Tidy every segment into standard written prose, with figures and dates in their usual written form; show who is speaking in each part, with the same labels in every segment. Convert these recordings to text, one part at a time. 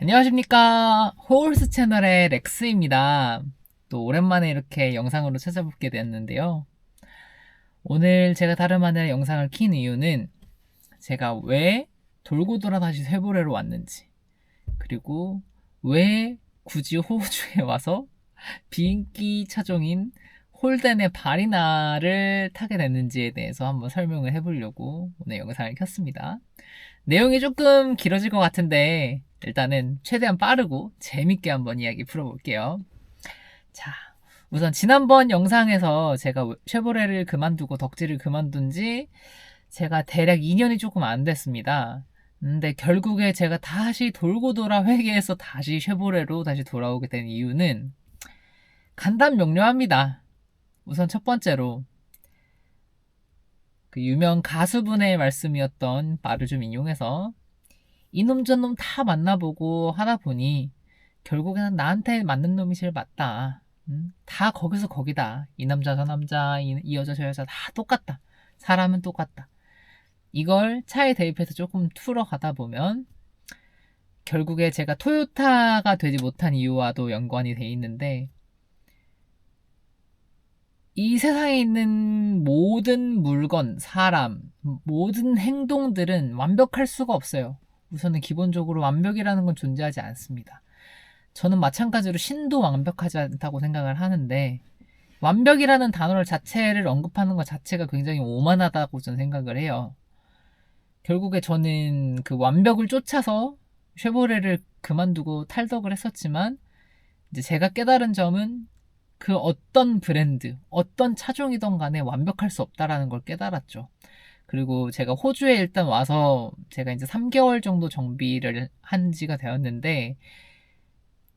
Speaker 1: 안녕하십니까. 호울스 채널의 렉스입니다. 또 오랜만에 이렇게 영상으로 찾아뵙게 되었는데요. 오늘 제가 다름 아닌 영상을 킨 이유는 제가 왜 돌고 돌아 다시 쇠보레로 왔는지, 그리고 왜 굳이 호주에 와서 비인기 차종인 홀덴의 바리나를 타게 됐는지에 대해서 한번 설명을 해보려고 오늘 영상을 켰습니다. 내용이 조금 길어질 것 같은데 일단은 최대한 빠르고 재밌게 한번 이야기 풀어볼게요. 자, 우선 지난번 영상에서 제가 쉐보레를 그만두고 덕지를 그만둔 지 제가 대략 2년이 조금 안 됐습니다. 근데 결국에 제가 다시 돌고 돌아 회계해서 다시 쉐보레로 다시 돌아오게 된 이유는 간단명료합니다. 우선 첫 번째로 그 유명 가수분의 말씀이었던 말을 좀 인용해서 이놈 저놈 다 만나보고 하다 보니 결국에는 나한테 맞는 놈이 제일 맞다. 다 거기서 거기다. 이 남자 저 남자 이 여자 저 여자 다 똑같다. 사람은 똑같다. 이걸 차에 대입해서 조금 풀어가다 보면 결국에 제가 토요타가 되지 못한 이유와도 연관이 돼 있는데, 이 세상에 있는 모든 물건, 사람, 모든 행동들은 완벽할 수가 없어요. 우선은 기본적으로 완벽이라는 건 존재하지 않습니다. 저는 마찬가지로 신도 완벽하지 않다고 생각을 하는데, 완벽이라는 단어를 자체를 언급하는 것 자체가 굉장히 오만하다고 저는 생각을 해요. 결국에 저는 그 완벽을 쫓아서 쉐보레를 그만두고 탈덕을 했었지만, 이제 제가 깨달은 점은 그 어떤 브랜드, 어떤 차종이든 간에 완벽할 수 없다라는 걸 깨달았죠. 그리고 제가 호주에 일단 와서 제가 이제 3개월 정도 정비를 한 지가 되었는데,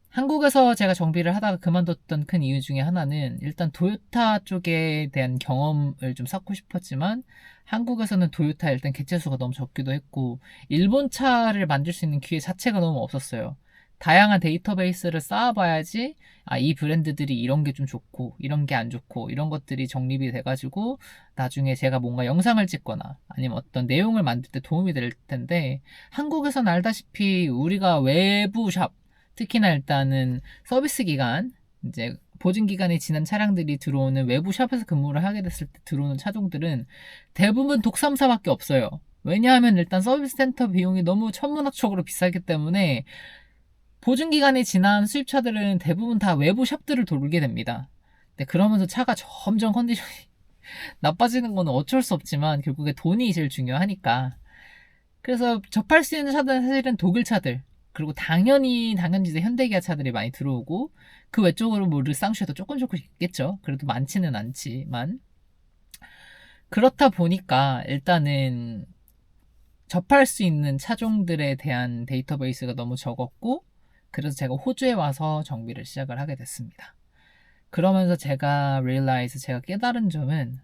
Speaker 1: 한국에서 제가 정비를 하다가 그만뒀던 큰 이유 중에 하나는 일단 도요타 쪽에 대한 경험을 좀 쌓고 싶었지만, 한국에서는 도요타 일단 개체수가 너무 적기도 했고 일본 차를 만들 수 있는 기회 자체가 너무 없었어요. 다양한 데이터베이스를 쌓아봐야지 이 브랜드들이 이런 게 좀 좋고 이런 게 안 좋고 이런 것들이 정립이 돼가지고 나중에 제가 뭔가 영상을 찍거나 아니면 어떤 내용을 만들 때 도움이 될 텐데, 한국에서는 알다시피 우리가 외부 샵, 특히나 일단은 서비스 기간, 이제 보증 기간이 지난 차량들이 들어오는 외부 샵에서 근무를 하게 됐을 때 들어오는 차종들은 대부분 독삼사밖에 없어요. 왜냐하면 일단 서비스 센터 비용이 너무 천문학적으로 비싸기 때문에 보증 기간이 지난 수입차들은 대부분 다 외부 샵들을 돌게 됩니다. 근데 그러면서 차가 점점 컨디션이 나빠지는 건 어쩔 수 없지만 결국에 돈이 제일 중요하니까. 그래서 접할 수 있는 차들은 사실은 독일 차들, 그리고 당연히 이제 현대기아 차들이 많이 들어오고, 그 외적으로 뭐 르쌍쉐도 조금씩 있겠죠. 그래도 많지는 않지만, 그렇다 보니까 일단은 접할 수 있는 차종들에 대한 데이터베이스가 너무 적었고, 그래서 제가 호주에 와서 정비를 시작을 하게 됐습니다. 그러면서 제가 제가 깨달은 점은,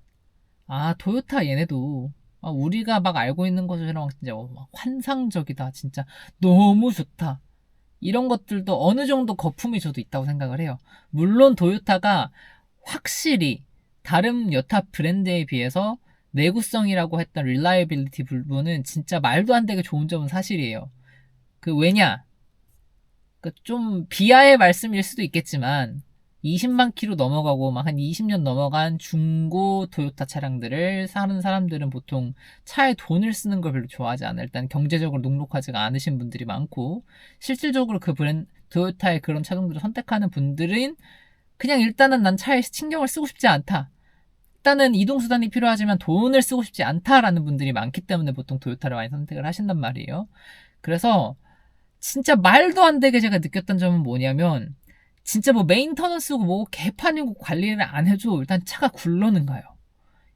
Speaker 1: 도요타 얘네도 우리가 막 알고 있는 것처럼 진짜 막 환상적이다, 진짜 너무 좋다, 이런 것들도 어느 정도 거품이 저도 있다고 생각을 해요. 물론 도요타가 확실히 다른 여타 브랜드에 비해서 내구성이라고 했던 릴라이빌리티 부분은 진짜 말도 안 되게 좋은 점은 사실이에요. 왜냐, 좀 비하의 말씀일 수도 있겠지만 20만 킬로 넘어가고 막 한 20년 넘어간 중고 토요타 차량들을 사는 사람들은 보통 차에 돈을 쓰는 걸 별로 좋아하지 않아요. 일단 경제적으로 녹록하지가 않으신 분들이 많고, 실질적으로 그 토요타의 그런 차종들을 선택하는 분들은 그냥 일단은 난 차에 신경을 쓰고 싶지 않다, 일단은 이동수단이 필요하지만 돈을 쓰고 싶지 않다라는 분들이 많기 때문에 보통 토요타를 많이 선택을 하신단 말이에요. 그래서 진짜 말도 안 되게 제가 느꼈던 점은 뭐냐면, 진짜 뭐 메인터넌스고 뭐 개판이고 관리를 안 해줘 일단 차가 굴러는 가요.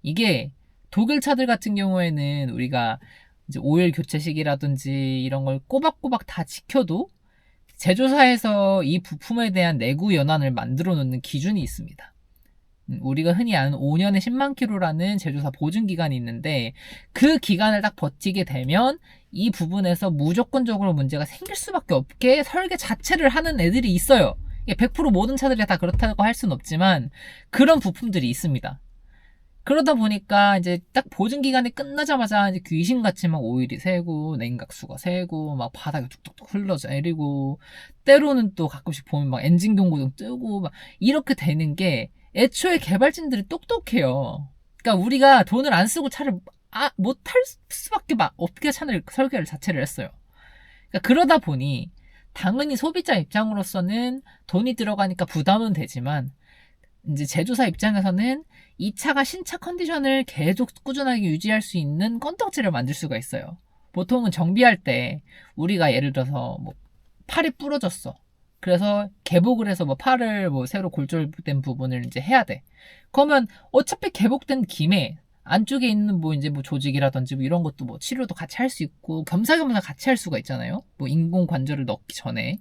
Speaker 1: 이게 독일 차들 같은 경우에는 우리가 이제 오일 교체 시기라든지 이런 걸 꼬박꼬박 다 지켜도 제조사에서 이 부품에 대한 내구 연한을 만들어 놓는 기준이 있습니다. 우리가 흔히 아는 5년에 10만 킬로라는 제조사 보증 기간이 있는데, 그 기간을 딱 버티게 되면 이 부분에서 무조건적으로 문제가 생길 수밖에 없게 설계 자체를 하는 애들이 있어요. 100% 모든 차들이 다 그렇다고 할 수는 없지만 그런 부품들이 있습니다. 그러다 보니까 이제 딱 보증 기간이 끝나자마자 이제 귀신같이 막 오일이 새고 냉각수가 새고 막 바닥에 툭툭툭 흘러져 내리고 때로는 또 가끔씩 보면 막 엔진 경고등 뜨고 막 이렇게 되는 게 애초에 개발진들이 똑똑해요. 그러니까 우리가 돈을 안 쓰고 차를 못 탈 수밖에 막 없게 차를 설계를 자체를 했어요. 그러니까 그러다 보니 당연히 소비자 입장으로서는 돈이 들어가니까 부담은 되지만 이제 제조사 입장에서는 이 차가 신차 컨디션을 계속 꾸준하게 유지할 수 있는 건덕지를 만들 수가 있어요. 보통은 정비할 때 우리가 예를 들어서 뭐 팔이 부러졌어. 그래서 개복을 해서 뭐 팔을 뭐 새로 골절된 부분을 이제 해야 돼. 그러면 어차피 개복된 김에 안쪽에 있는 뭐 이제 뭐 조직이라든지 뭐 이런 것도 뭐 치료도 같이 할 수 있고 겸사겸사 같이 할 수가 있잖아요. 뭐 인공 관절을 넣기 전에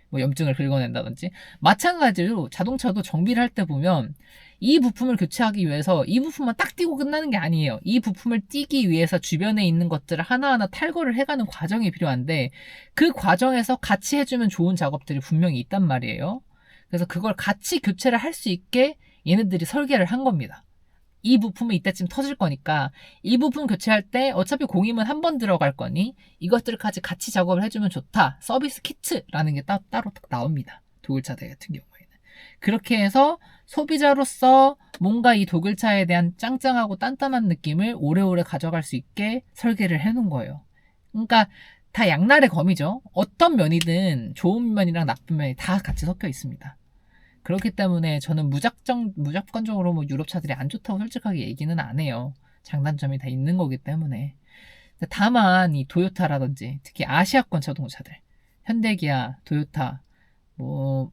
Speaker 1: 뭐 염증을 긁어낸다든지 마찬가지로 자동차도 정비를 할 때 보면 이 부품을 교체하기 위해서 이 부품만 딱 띄고 끝나는 게 아니에요. 이 부품을 띄기 위해서 주변에 있는 것들을 하나하나 탈거를 해가는 과정이 필요한데 그 과정에서 같이 해주면 좋은 작업들이 분명히 있단 말이에요. 그래서 그걸 같이 교체를 할 수 있게 얘네들이 설계를 한 겁니다. 이 부품은 이때쯤 터질 거니까 이 부품 교체할 때 어차피 공임은 한 번 들어갈 거니 이것들까지 같이 작업을 해주면 좋다. 서비스 키트라는 게 따로 나옵니다. 독일차들 같은 경우에는. 그렇게 해서 소비자로서 뭔가 이 독일차에 대한 짱짱하고 단단한 느낌을 오래오래 가져갈 수 있게 설계를 해놓은 거예요. 그러니까 다 양날의 검이죠. 어떤 면이든 좋은 면이랑 나쁜 면이 다 같이 섞여 있습니다. 그렇기 때문에 저는 무조건적으로 뭐 유럽차들이 안 좋다고 솔직하게 얘기는 안 해요. 장단점이 다 있는 거기 때문에. 다만 이 도요타라든지 특히 아시아권 자동차들, 현대기아, 도요타, 뭐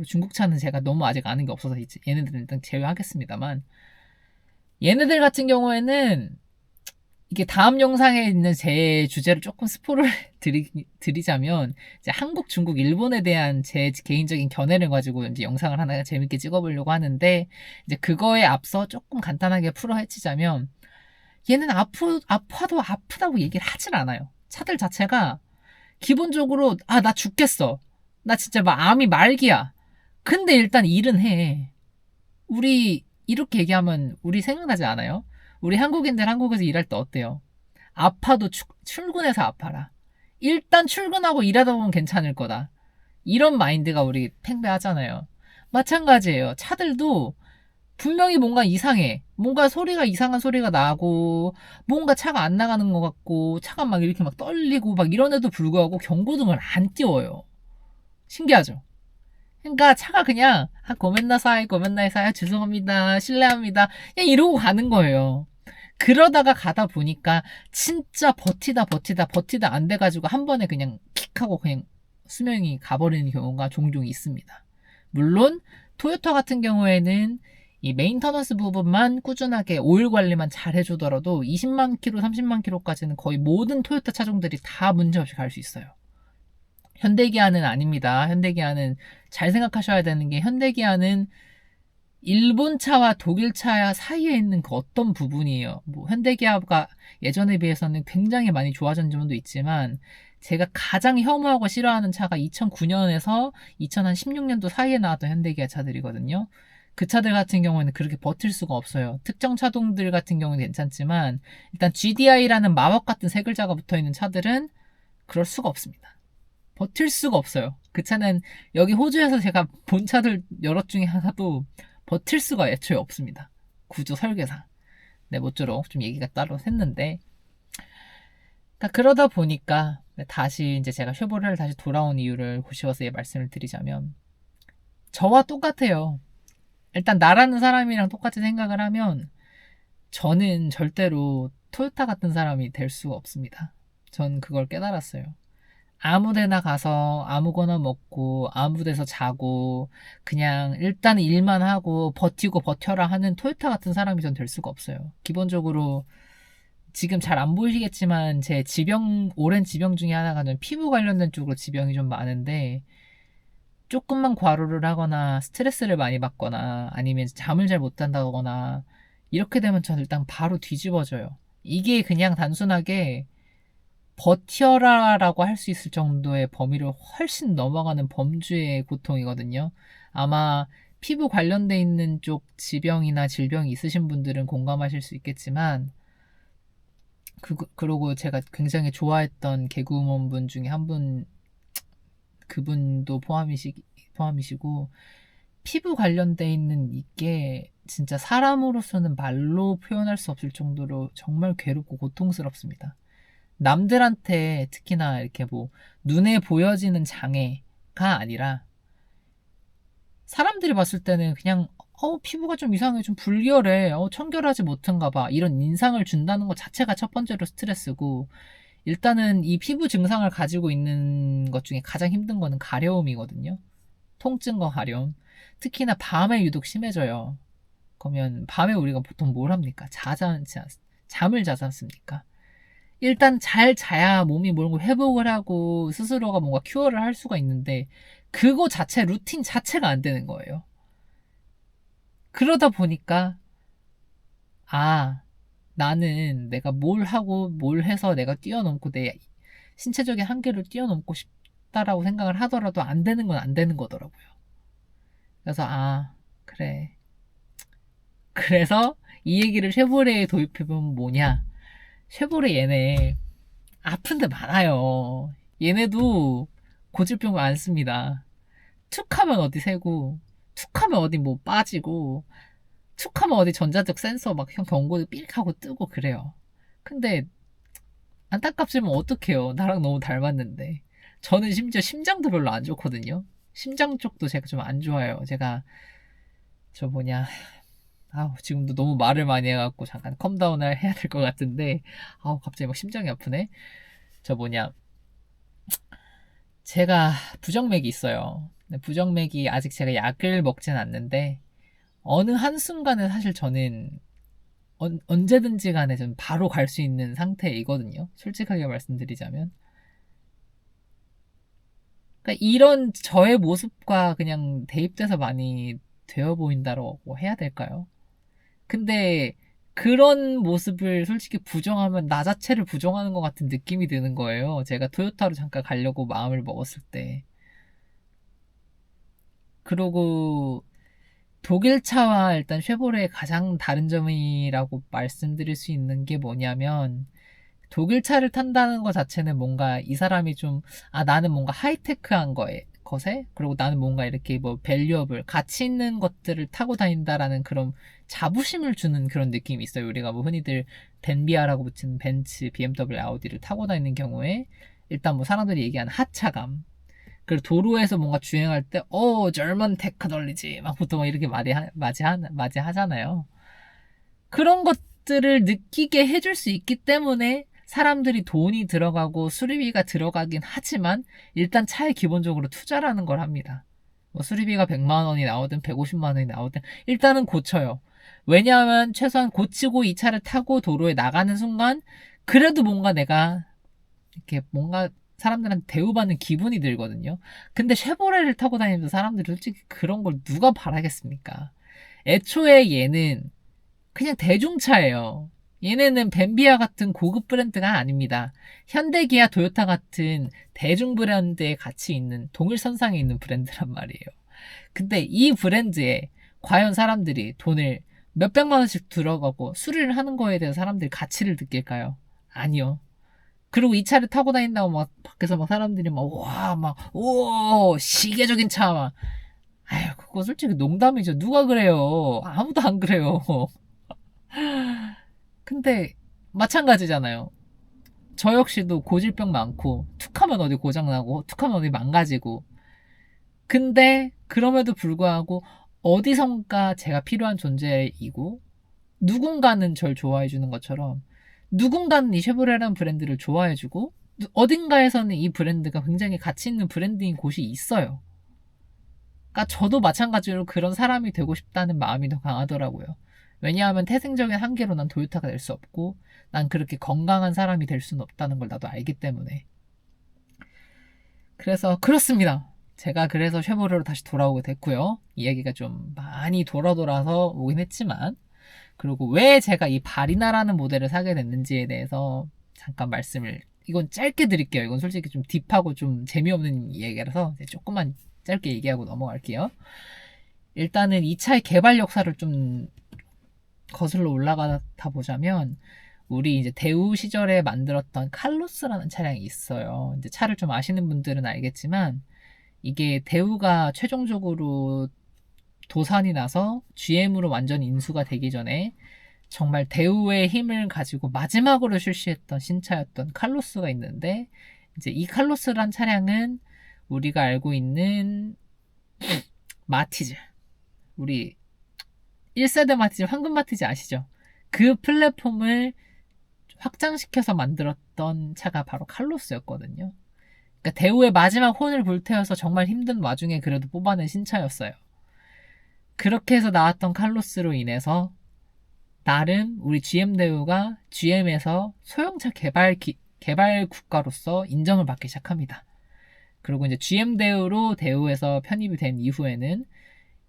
Speaker 1: 중국차는 제가 너무 아직 아는 게 없어서 얘네들은 일단 제외하겠습니다만 얘네들 같은 경우에는 이게 다음 영상에 있는 제 주제를 조금 스포를 드리자면 이제 한국, 중국, 일본에 대한 제 개인적인 견해를 가지고 이제 영상을 하나 재밌게 찍어보려고 하는데 이제 그거에 앞서 조금 간단하게 풀어 헤치자면 얘는 아파도 아프다고 얘기를 하질 않아요. 차들 자체가 기본적으로 나 죽겠어. 나 진짜 막 암이 말기야. 근데 일단 일은 해. 우리 이렇게 얘기하면 우리 생각나지 않아요? 우리 한국인들 한국에서 일할 때 어때요? 아파도 출근해서 아파라. 일단 출근하고 일하다 보면 괜찮을 거다. 이런 마인드가 우리 팽배하잖아요. 마찬가지예요. 차들도 분명히 뭔가 이상해. 뭔가 이상한 소리가 나고, 뭔가 차가 안 나가는 것 같고, 차가 막 이렇게 막 떨리고, 막 이런데도 불구하고 경고등을 안 띄워요. 신기하죠? 그러니까 차가 그냥 고멘나사이 죄송합니다 실례합니다 그냥 이러고 가는 거예요. 그러다가 가다 보니까 진짜 버티다 안 돼가지고 한 번에 그냥 킥하고 그냥 수명이 가버리는 경우가 종종 있습니다. 물론 토요타 같은 경우에는 이 메인터넌스 부분만 꾸준하게 오일 관리만 잘 해주더라도 20만 킬로 30만 킬로까지는 거의 모든 토요타 차종들이 다 문제없이 갈 수 있어요. 현대기아는 아닙니다. 현대기아는 잘 생각하셔야 되는 게 현대기아는 일본차와 독일차 사이에 있는 그 어떤 부분이에요. 뭐 현대기아가 예전에 비해서는 굉장히 많이 좋아진 점도 있지만 제가 가장 혐오하고 싫어하는 차가 2009년에서 2016년도 사이에 나왔던 현대기아 차들이거든요. 그 차들 같은 경우에는 그렇게 버틸 수가 없어요. 특정 차종들 같은 경우는 괜찮지만 일단 GDI라는 마법 같은 세 글자가 붙어있는 차들은 그럴 수가 없습니다. 버틸 수가 없어요. 그 차는 여기 호주에서 제가 본 차들 여러 중에 하나도 버틸 수가 애초에 없습니다. 구조 설계상. 네, 모쪼록 좀 얘기가 따로 했는데. 그러다 보니까 다시 이제 제가 쉐보레를 다시 돌아온 이유를 고시워서 말씀을 드리자면 저와 똑같아요. 일단 나라는 사람이랑 똑같이 생각을 하면 저는 절대로 토요타 같은 사람이 될 수가 없습니다. 전 그걸 깨달았어요. 아무 데나 가서 아무거나 먹고 아무 데서 자고 그냥 일단 일만 하고 버티고 버텨라 하는 토요타 같은 사람이 전 될 수가 없어요. 기본적으로 지금 잘 안 보이시겠지만 제 오랜 지병 중에 하나가 좀 피부 관련된 쪽으로 지병이 좀 많은데 조금만 과로를 하거나 스트레스를 많이 받거나 아니면 잠을 잘 못 잔다거나 이렇게 되면 전 일단 바로 뒤집어져요. 이게 그냥 단순하게 버텨라라고 할 수 있을 정도의 범위를 훨씬 넘어가는 범주의 고통이거든요. 아마 피부 관련돼 있는 쪽 지병이나 질병이 있으신 분들은 공감하실 수 있겠지만, 그러고 제가 굉장히 좋아했던 개그우먼 중에 한 분, 그분도 포함이시고, 피부 관련돼 있는 이게 진짜 사람으로서는 말로 표현할 수 없을 정도로 정말 괴롭고 고통스럽습니다. 남들한테 특히나 이렇게 뭐 눈에 보여지는 장애가 아니라 사람들이 봤을 때는 그냥 피부가 좀 이상해, 좀 불결해, 청결하지 못한가 봐, 이런 인상을 준다는 것 자체가 첫 번째로 스트레스고, 일단은 이 피부 증상을 가지고 있는 것 중에 가장 힘든 거는 가려움이거든요. 통증과 가려움. 특히나 밤에 유독 심해져요. 그러면 밤에 우리가 보통 뭘 합니까? 잠을 자지 않습니까? 일단 잘 자야 몸이 뭔가 회복을 하고 스스로가 뭔가 큐어를 할 수가 있는데, 그거 자체, 루틴 자체가 안 되는 거예요. 그러다 보니까 나는 내가 뭘 하고 뭘 해서 내가 뛰어넘고 내 신체적인 한계를 뛰어넘고 싶다라고 생각을 하더라도 안 되는 건 안 되는 거더라고요. 그래서 그래. 그래서 이 얘기를 쉐보레에 도입해보면 뭐냐. 쉐보레 얘네 아픈 데 많아요. 얘네도 고질병 많습니다. 툭하면 어디 새고, 툭하면 어디 뭐 빠지고, 툭하면 어디 전자적 센서 막 경고도 삑 하고 뜨고 그래요. 근데 안타깝지만 어떡해요. 나랑 너무 닮았는데. 저는 심지어 심장도 별로 안 좋거든요. 심장 쪽도 제가 좀 안 좋아요. 제가 지금도 너무 말을 많이 해갖고 잠깐 컴다운을 해야 될 것 같은데, 갑자기 막 심장이 아프네. 제가 부정맥이 있어요. 부정맥이 아직 제가 약을 먹진 않는데, 어느 한순간에 사실 저는 언제든지 간에 좀 바로 갈 수 있는 상태이거든요. 솔직하게 말씀드리자면. 그러니까 이런 저의 모습과 그냥 대입돼서 많이 되어 보인다고 해야 될까요? 근데 그런 모습을 솔직히 부정하면 나 자체를 부정하는 것 같은 느낌이 드는 거예요. 제가 토요타로 잠깐 가려고 마음을 먹었을 때. 그리고 독일차와 일단 쉐보레의 가장 다른 점이라고 말씀드릴 수 있는 게 뭐냐면, 독일차를 탄다는 것 자체는 뭔가 이 사람이 나는 뭔가 하이테크한 것에, 그리고 나는 뭔가 이렇게 뭐 밸류어블, 가치 있는 것들을 타고 다닌다라는 그런 자부심을 주는 그런 느낌이 있어요. 우리가 뭐 흔히들 벤비아라고 붙이는 벤츠, BMW, 아우디를 타고 다니는 경우에 일단 뭐 사람들이 얘기하는 하차감, 그리고 도로에서 뭔가 주행할 때 젊은 테크놀리지 막 보통 이렇게 맞이하잖아요. 그런 것들을 느끼게 해줄 수 있기 때문에 사람들이 돈이 들어가고 수리비가 들어가긴 하지만 일단 차에 기본적으로 투자라는 걸 합니다. 뭐 수리비가 100만 원이 나오든 150만 원이 나오든 일단은 고쳐요. 왜냐하면 최소한 고치고 이 차를 타고 도로에 나가는 순간 그래도 뭔가 내가 이렇게 뭔가 사람들한테 대우받는 기분이 들거든요. 근데 쉐보레를 타고 다니면서 사람들이 솔직히 그런 걸 누가 바라겠습니까? 애초에 얘는 그냥 대중차예요. 얘네는 벤비아 같은 고급 브랜드가 아닙니다. 현대, 기아, 토요타 같은 대중 브랜드에 같이 있는 동일선상에 있는 브랜드란 말이에요. 근데 이 브랜드에 과연 사람들이 돈을 몇백만 원씩 들어가고 수리를 하는 거에 대해서 사람들이 가치를 느낄까요? 아니요. 그리고 이 차를 타고 다닌다고 막 밖에서 막 사람들이 오, 시계적인 차 막. 그거 솔직히 농담이죠. 누가 그래요? 아무도 안 그래요. 근데 마찬가지잖아요. 저 역시도 고질병 많고 툭하면 어디 고장나고 툭하면 어디 망가지고, 근데 그럼에도 불구하고 어디선가 제가 필요한 존재이고, 누군가는 절 좋아해 주는 것처럼 누군가는 이 쉐보레라는 브랜드를 좋아해주고, 어딘가에서는 이 브랜드가 굉장히 가치 있는 브랜드인 곳이 있어요. 그러니까 저도 마찬가지로 그런 사람이 되고 싶다는 마음이 더 강하더라고요. 왜냐하면 태생적인 한계로 난 토요타가 될 수 없고, 난 그렇게 건강한 사람이 될 수는 없다는 걸 나도 알기 때문에. 그래서 그렇습니다. 제가 그래서 쉐보레로 다시 돌아오게 됐고요. 이야기가 좀 많이 돌아서 오긴 했지만, 그리고 왜 제가 이 바리나라는 모델을 사게 됐는지에 대해서 잠깐 이건 짧게 드릴게요. 이건 솔직히 좀 딥하고 좀 재미없는 이야기라서 조금만 짧게 얘기하고 넘어갈게요. 일단은 이 차의 개발 역사를 좀 거슬러 올라가다 보자면 우리 이제 대우 시절에 만들었던 칼로스라는 차량이 있어요. 이제 차를 좀 아시는 분들은 알겠지만 이게 대우가 최종적으로 도산이 나서 GM으로 완전 인수가 되기 전에 정말 대우의 힘을 가지고 마지막으로 출시했던 신차였던 칼로스가 있는데 이제 이 칼로스란 차량은 우리가 알고 있는 마티즈, 우리 1세대 마티즈, 황금 마티즈 아시죠? 그 플랫폼을 확장시켜서 만들었던 차가 바로 칼로스였거든요. 그러니까 대우의 마지막 혼을 불태워서 정말 힘든 와중에 그래도 뽑아낸 신차였어요. 그렇게 해서 나왔던 칼로스로 인해서 나름 우리 GM 대우가 GM에서 소형차 개발 국가로서 인정을 받기 시작합니다. 그리고 이제 GM 대우로 대우에서 편입이 된 이후에는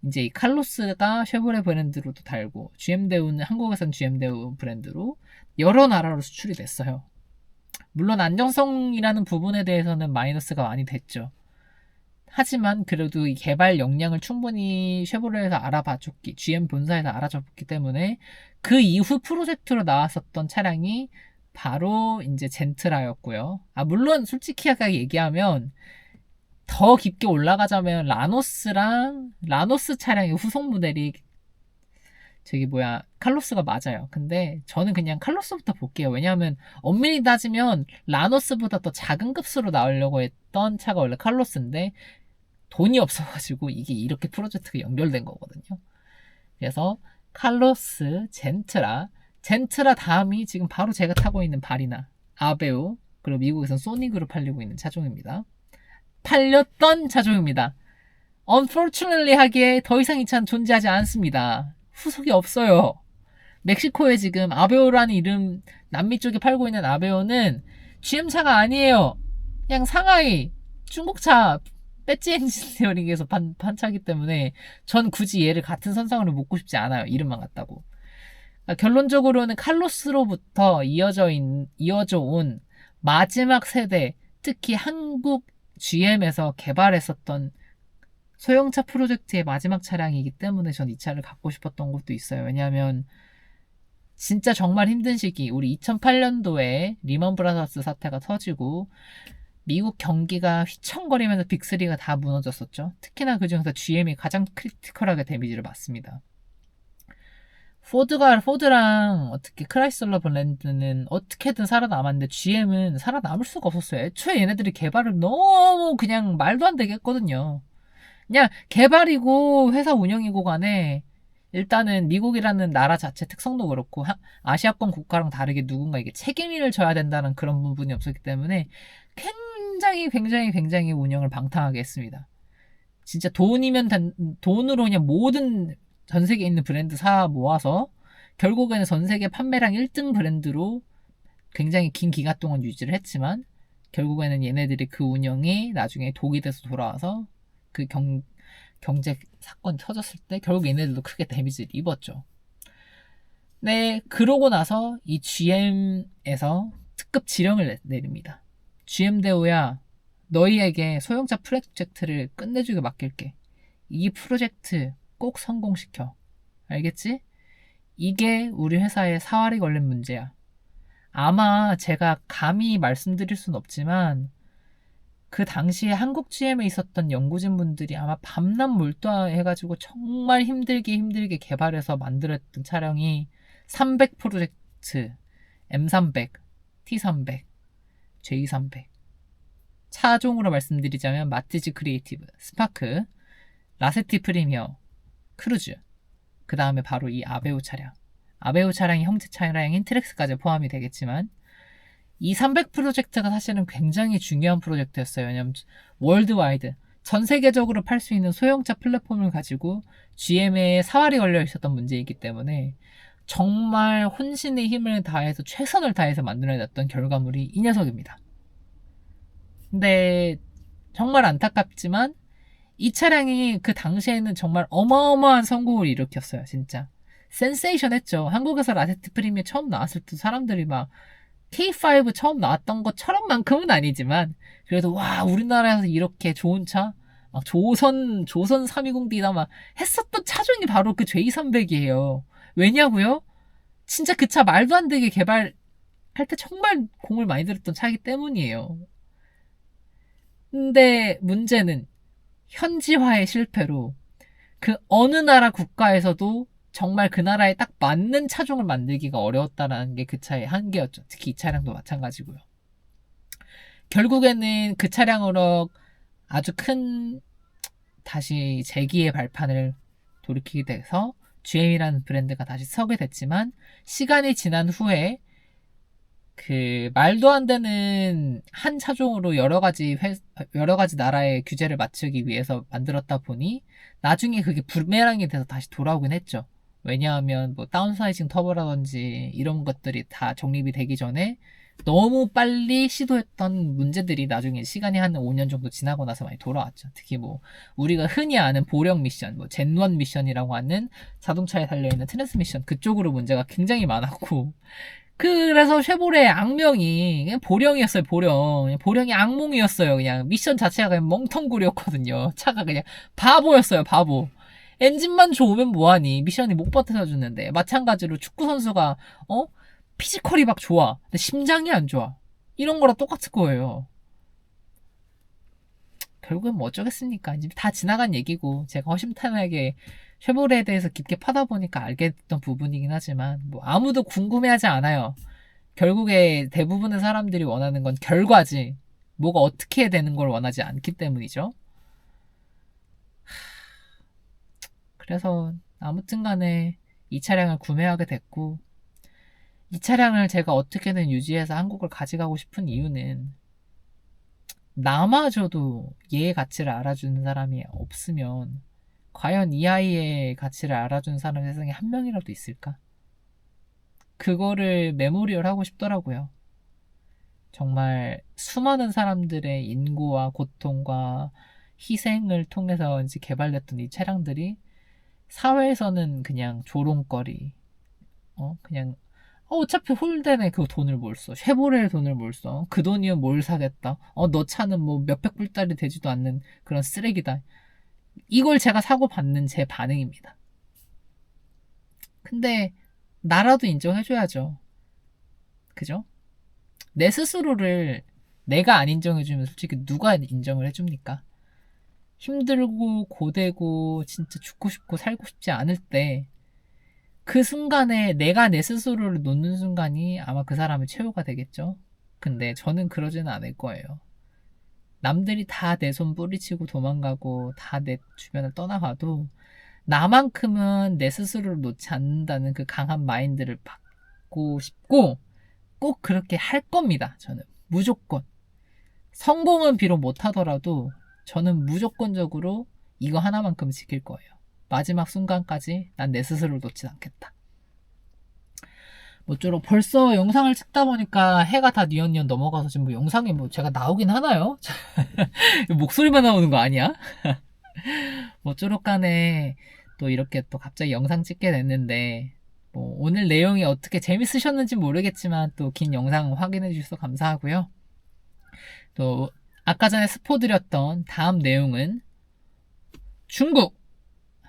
Speaker 1: 이제 이 칼로스가 쉐보레 브랜드로도 달고 GM 대우는 한국에선 GM 대우 브랜드로 여러 나라로 수출이 됐어요. 물론 안정성이라는 부분에 대해서는 마이너스가 많이 됐죠. 하지만 그래도 이 개발 역량을 충분히 쉐보레에서 알아봐줬기, GM 본사에서 알아줬기 때문에 그 이후 프로젝트로 나왔었던 차량이 바로 이제 젠트라였고요. 물론 솔직히 얘기하면 더 깊게 올라가자면 라노스 차량의 후속 모델이 칼로스가 맞아요. 근데 저는 그냥 칼로스부터 볼게요. 왜냐하면 엄밀히 따지면 라노스보다 더 작은 급수로 나오려고 했던 차가 원래 칼로스인데 돈이 없어가지고 이게 이렇게 프로젝트가 연결된 거거든요. 그래서 칼로스, 젠트라 다음이 지금 바로 제가 타고 있는 바리나, 아베오, 그리고 미국에서는 소닉으로 팔리고 있는 차종입니다. 팔렸던 차종입니다. Unfortunately 하기에 더 이상 이 차는 존재하지 않습니다. 후속이 없어요. 멕시코에 지금 아베오라는 이름, 남미 쪽에 팔고 있는 아베오는 GM차가 아니에요. 그냥 상하이 중국차 배지 엔지니어링에서 판 차기 때문에 전 굳이 얘를 같은 선상으로 묶고 싶지 않아요. 이름만 같다고. 그러니까 결론적으로는 칼로스로부터 이어져 온 마지막 세대, 특히 한국 GM에서 개발했었던 소형차 프로젝트의 마지막 차량이기 때문에 전 이 차를 갖고 싶었던 것도 있어요. 왜냐하면 진짜 정말 힘든 시기, 우리 2008년도에 리먼 브라더스 사태가 터지고 미국 경기가 휘청거리면서 빅3가 다 무너졌었죠. 특히나 그중에서 GM이 가장 크리티컬하게 데미지를 받습니다. 포드랑 어떻게 크라이슬러 브랜드는 어떻게든 살아남았는데 GM은 살아남을 수가 없었어요. 애초에 얘네들이 개발을 너무 그냥 말도 안 되게 했거든요. 그냥 개발이고 회사 운영이고 간에 일단은 미국이라는 나라 자체 특성도 그렇고 아시아권 국가랑 다르게 누군가 이게 책임을 져야 된다는 그런 부분이 없었기 때문에 굉장히 운영을 방탕하게 했습니다. 진짜 돈으로 그냥 모든 전 세계에 있는 브랜드 모아서 결국에는 전 세계 판매량 1등 브랜드로 굉장히 긴 기간 동안 유지를 했지만 결국에는 얘네들이 그 운영이 나중에 독이 돼서 돌아와서 그 경제 사건이 터졌을 때 결국 얘네들도 크게 데미지를 입었죠. 네, 그러고 나서 이 GM에서 특급 지령을 내립니다. GM 대우야, 너희에게 소형차 프로젝트를 끝내주게 맡길게. 이 프로젝트 꼭 성공시켜. 알겠지? 이게 우리 회사에 사활이 걸린 문제야. 아마 제가 감히 말씀드릴 순 없지만 그 당시에 한국 GM에 있었던 연구진분들이 아마 밤낮 몰두해가지고 정말 힘들게 개발해서 만들었던 차량이 300 프로젝트, M300, T300, J300. 차종으로 말씀드리자면 마티즈 크리에이티브, 스파크, 라세티 프리미어, 크루즈, 그 다음에 바로 이 아베오 차량. 아베오 차량이 형제 차량 인트렉스까지 포함이 되겠지만 이 300 프로젝트가 사실은 굉장히 중요한 프로젝트였어요. 왜냐면 월드와이드, 전 세계적으로 팔 수 있는 소형차 플랫폼을 가지고 GM에 사활이 걸려 있었던 문제이기 때문에 정말 혼신의 힘을 다해서 최선을 다해서 만들어냈던 결과물이 이 녀석입니다. 근데 정말 안타깝지만 이 차량이 그 당시에는 정말 어마어마한 성공을 일으켰어요. 진짜 센세이션 했죠. 한국에서 라세트 프리미어 처음 나왔을 때 사람들이 막 K5 처음 나왔던 것처럼만큼은 아니지만 그래도 와, 우리나라에서 이렇게 좋은 차 막 조선 320D나 막 했었던 차종이 바로 그 J300이에요. 왜냐고요? 진짜 그 차 말도 안 되게 개발할 때 정말 공을 많이 들였던 차이기 때문이에요. 근데 문제는 현지화의 실패로 그 어느 나라 국가에서도 정말 그 나라에 딱 맞는 차종을 만들기가 어려웠다라는 게 그 차의 한계였죠. 특히 이 차량도 마찬가지고요. 결국에는 그 차량으로 아주 큰 다시 재기의 발판을 돌이키게 돼서 GM이라는 브랜드가 다시 서게 됐지만 시간이 지난 후에 그 말도 안 되는 한 차종으로 여러 가지 나라의 규제를 맞추기 위해서 만들었다 보니 나중에 그게 부메랑이 돼서 다시 돌아오긴 했죠. 왜냐하면 뭐 다운사이징 터보라든지 이런 것들이 다 정립이 되기 전에 너무 빨리 시도했던 문제들이 나중에 시간이 한 5년 정도 지나고 나서 많이 돌아왔죠. 특히 뭐 우리가 흔히 아는 보령 미션, 뭐 젠1 미션이라고 하는 자동차에 달려있는 트랜스미션 그쪽으로 문제가 굉장히 많았고 그래서 쉐보레의 악명이 그냥 보령이었어요. 보령이 악몽이었어요. 그냥 미션 자체가 그냥 멍텅구리였거든요. 차가 그냥 바보였어요. 바보. 엔진만 좋으면 뭐하니? 미션이 못 버텨서 주는데 마찬가지로 축구 선수가 피지컬이 막 좋아. 근데 심장이 안 좋아. 이런 거랑 똑같을 거예요. 결국엔 뭐 어쩌겠습니까? 이제 다 지나간 얘기고 제가 허심탄회하게 쉐보레에 대해서 깊게 파다 보니까 알게 됐던 부분이긴 하지만 뭐 아무도 궁금해하지 않아요. 결국에 대부분의 사람들이 원하는 건 결과지 뭐가 어떻게 되는 걸 원하지 않기 때문이죠. 그래서 아무튼 간에 이 차량을 구매하게 됐고 이 차량을 제가 어떻게든 유지해서 한국을 가져가고 싶은 이유는 나마저도 얘의 가치를 알아주는 사람이 없으면 과연 이 아이의 가치를 알아주는 사람이 세상에 한 명이라도 있을까? 그거를 메모리얼 하고 싶더라고요. 정말 수많은 사람들의 인고와 고통과 희생을 통해서 이제 개발됐던 이 차량들이 사회에서는 그냥 조롱거리, 그냥 어차피 홀덴에 그 돈을 뭘 써? 쉐보레의 돈을 뭘 써? 그 돈이면 뭘 사겠다? 너 차는 뭐 몇백 불짜리 되지도 않는 그런 쓰레기다. 이걸 제가 사고 받는 제 반응입니다. 근데 나라도 인정해줘야죠. 그죠? 내 스스로를 내가 안 인정해주면 솔직히 누가 인정을 해줍니까? 힘들고 고되고 진짜 죽고 싶고 살고 싶지 않을 때 그 순간에 내가 내 스스로를 놓는 순간이 아마 그 사람의 최후가 되겠죠. 근데 저는 그러지는 않을 거예요. 남들이 다 내 손 뿌리치고 도망가고 다 내 주변을 떠나가도 나만큼은 내 스스로를 놓지 않는다는 그 강한 마인드를 받고 싶고 꼭 그렇게 할 겁니다. 저는 무조건 성공은 비록 못하더라도 저는 무조건적으로 이거 하나만큼 지킬 거예요. 마지막 순간까지 난 내 스스로를 놓지 않겠다. 모쪼록 벌써 영상을 찍다 보니까 해가 다 뉘엿뉘엿 넘어가서 지금 뭐 영상이 뭐 제가 나오긴 하나요? 목소리만 나오는 거 아니야? 모쪼록 간에 또 이렇게 또 갑자기 영상 찍게 됐는데 뭐 오늘 내용이 어떻게 재밌으셨는지 모르겠지만 또 긴 영상 확인해 주셔서 감사하고요. 또 아까 전에 스포 드렸던 다음 내용은 중국,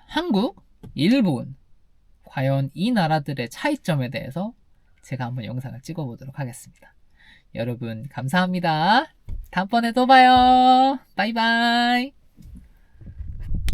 Speaker 1: 한국, 일본 과연 이 나라들의 차이점에 대해서 제가 한번 영상을 찍어보도록 하겠습니다. 여러분 감사합니다. 다음번에 또 봐요. 바이바이.